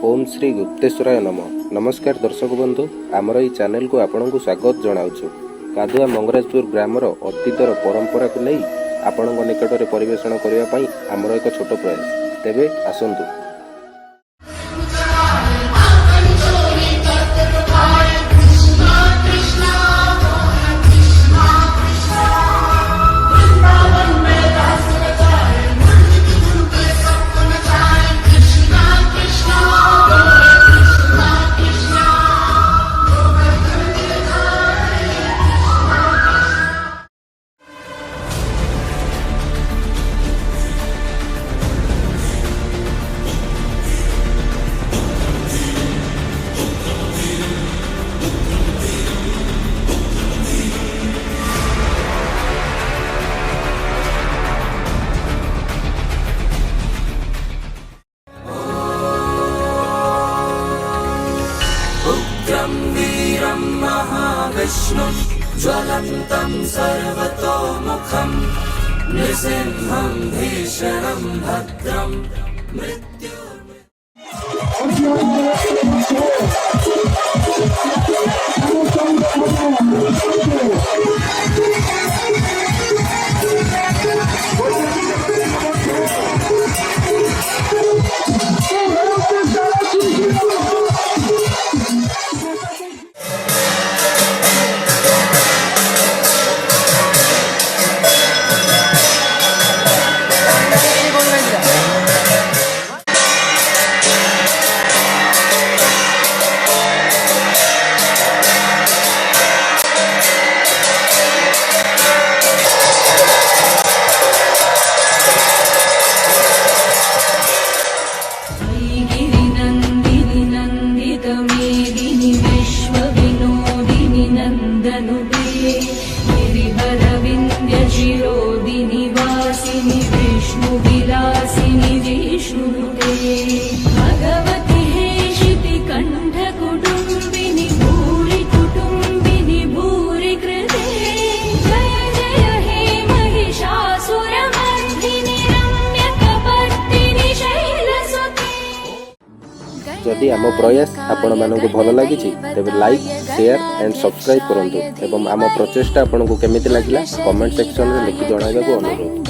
ओम श्री गुप्तेश्वराय नम। नमस्कार दर्शक बंधु, आमर ये चैनल को आपण को स्वागत जनाऊँ। कादुआ मंगराजपुर ग्रामर अतीतर परंपरा को नहीं आपण निकट में परिवेषण करने आमर एक छोट प्रयास। तेबे आसंतु। वीरं महाविष्णुं ज्वलन्तं सर्वतोमुखं नृसिंहं भीषणं भद्रं मृत्यु। गिरिभरविन्द्यशिरोदिनिवासिनि विष्णुविलासिनि विष्णुनुते भगवति हेशिति कण्ठकुटुम्बिनि भूरि कुटुम्बिनि भूरि कृते जय जय हे महिषासुरमर्दिनि रम्यकपर्दिनि शैलसुते। जदि आम प्रयास आपण मानक भल लगी तेज लाइक शेयर एंड सब्सक्राइब करूँ एवं आम प्रचेषा आपको केमिति लगिला कमेंट सेक्शन में लिखि जणाइबाकू अनुरोध।